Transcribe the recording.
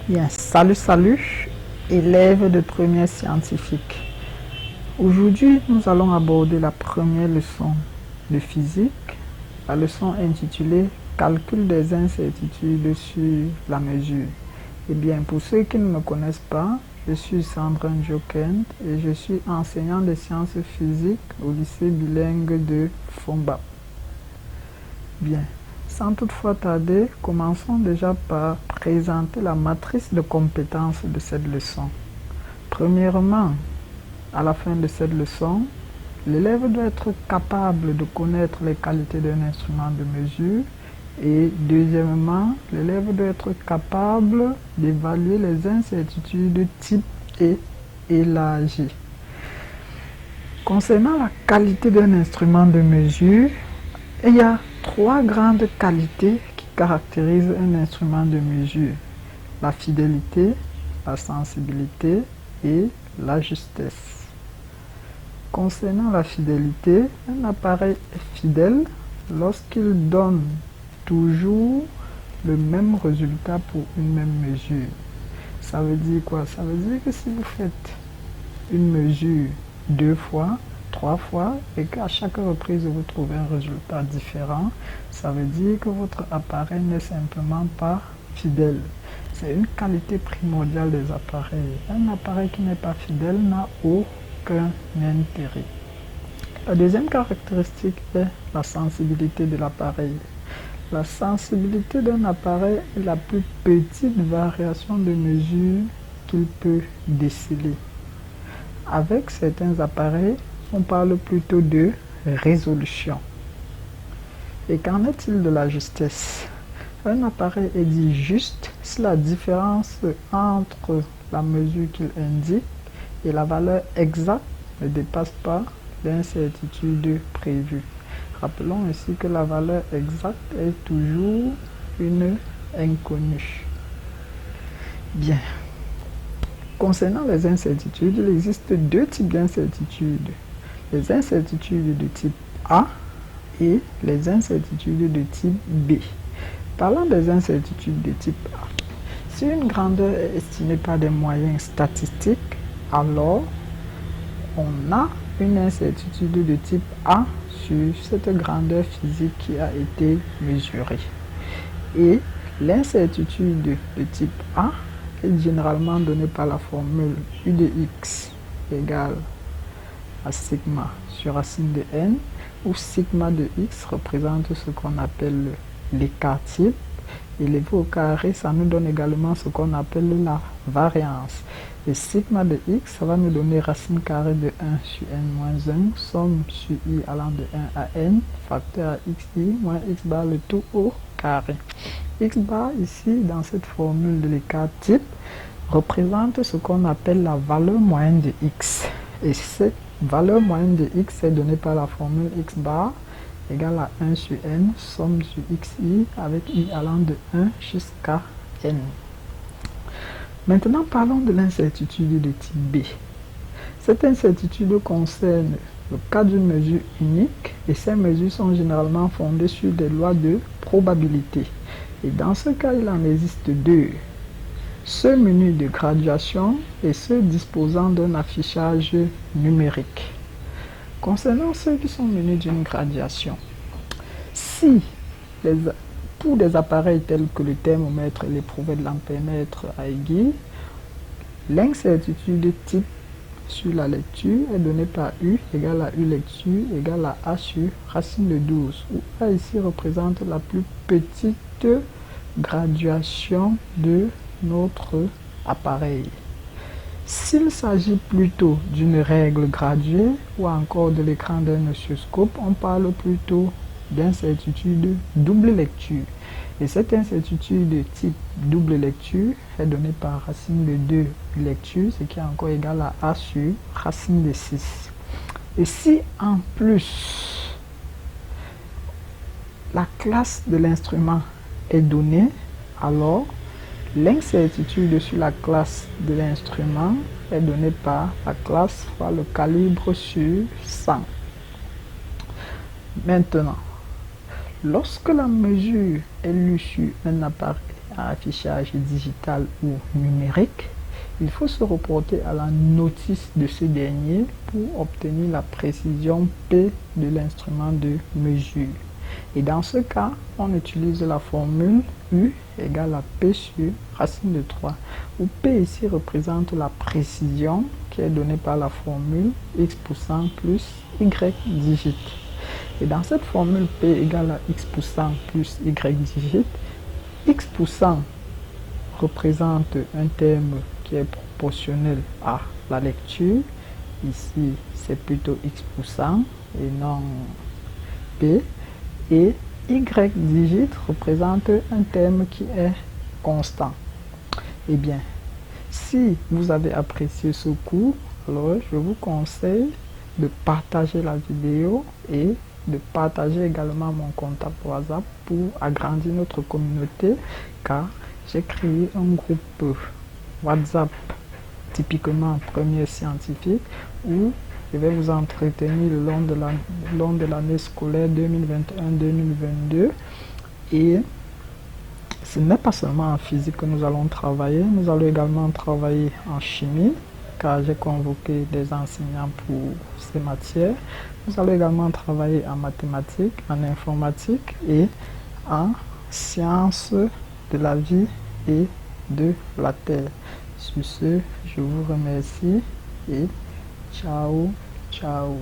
Bien, salut, élèves de première scientifique. Aujourd'hui, nous allons aborder la première leçon de physique, la leçon intitulée Calcul des incertitudes sur la mesure. Eh bien, pour ceux qui ne me connaissent pas, je suis Sandrine Jokent et je suis enseignant des sciences physiques au lycée bilingue de Fomba. Bien, sans toutefois tarder, commençons déjà par présenter la matrice de compétences de cette leçon. Premièrement, à la fin de cette leçon, l'élève doit être capable de connaître les qualités d'un instrument de mesure et deuxièmement, l'élève doit être capable d'évaluer les incertitudes type et élargi. Concernant la qualité d'un instrument de mesure, il y a trois grandes qualités qui caractérisent un instrument de mesure: la fidélité, la sensibilité et la justesse. Concernant la fidélité, un appareil est fidèle lorsqu'il donne toujours le même résultat pour une même mesure. Ça veut dire quoi? Ça veut dire que si vous faites une mesure 2 fois, 3 fois et qu'à chaque reprise vous trouvez un résultat différent, ça veut dire que votre appareil n'est simplement pas fidèle. C'est une qualité primordiale des appareils. Un appareil qui n'est pas fidèle n'a aucun intérêt. La deuxième caractéristique est la sensibilité de l'appareil. La sensibilité d'un appareil est la plus petite variation de mesure qu'il peut déceler. Avec certains appareils, on parle plutôt de résolution. Et qu'en est-il de la justesse? Un appareil est dit juste si la différence entre la mesure qu'il indique et la valeur exacte ne dépasse pas l'incertitude prévue. Rappelons ainsi que la valeur exacte est toujours une inconnue. Bien. Concernant les incertitudes, il existe deux types d'incertitudes. Les incertitudes de type A et les incertitudes de type B. Parlant des incertitudes de type A, si une grandeur est estimée par des moyens statistiques, alors on a une incertitude de type A sur cette grandeur physique qui a été mesurée. Et l'incertitude de type A est généralement donnée par la formule U de x égale à sigma sur racine de n, où sigma de x représente ce qu'on appelle l'écart type, élevé au carré, ça nous donne également ce qu'on appelle la variance. Et sigma de x, ça va nous donner racine carrée de 1 sur n-1, somme sur i allant de 1 à n, facteur à xi moins x bar le tout au carré. X bar ici, dans cette formule de l'écart type, représente ce qu'on appelle la valeur moyenne de x. Et cette valeur moyenne de x est donnée par la formule x bar égale à 1 sur n, somme sur xi avec i allant de 1 jusqu'à n. Maintenant, parlons de l'incertitude de type B. Cette incertitude concerne le cas d'une mesure unique et ces mesures sont généralement fondées sur des lois de probabilité. Et dans ce cas, il en existe deux. Ceux munis de graduation et ceux disposant d'un affichage numérique. Concernant ceux qui sont munis d'une graduation, si pour des appareils tels que le thermomètre et l'éprouvet de l'ampèremètre à aiguille, l'incertitude type sur la lecture est donnée par U égale à U lecture égale à A sur racine de 12, où A ici représente la plus petite graduation de notre appareil. S'il s'agit plutôt d'une règle graduée ou encore de l'écran d'un oscilloscope, on parle plutôt d'incertitude double lecture. Et cette incertitude de type double lecture est donnée par racine de 2 lecture, ce qui est encore égal à A sur racine de 6. Et si en plus la classe de l'instrument est donnée, alors l'incertitude sur la classe de l'instrument est donnée par la classe fois le calibre sur 100. Maintenant, lorsque la mesure est lue sur un appareil à affichage digital ou numérique, il faut se reporter à la notice de ce dernier pour obtenir la précision P de l'instrument de mesure. Et dans ce cas, on utilise la formule U égale à P sur racine de 3, où P ici représente la précision qui est donnée par la formule X% plus Y digit. Et dans cette formule P égale à X% plus Y digit, X% représente un terme qui est proportionnel à la lecture. Ici, c'est plutôt X% et non P. Et Y digit représente un terme qui est constant. Eh bien, si vous avez apprécié ce cours, alors je vous conseille de partager la vidéo et de partager également mon contact WhatsApp pour agrandir notre communauté, car j'ai créé un groupe WhatsApp typiquement premier scientifique où je vais vous entretenir le long de l'année scolaire 2021-2022. Et ce n'est pas seulement en physique que nous allons travailler, nous allons également travailler en chimie, car j'ai convoqué des enseignants pour ces matières. Nous allons également travailler en mathématiques, en informatique et en sciences de la vie et de la Terre. Sur ce, je vous remercie et ciao, ciao.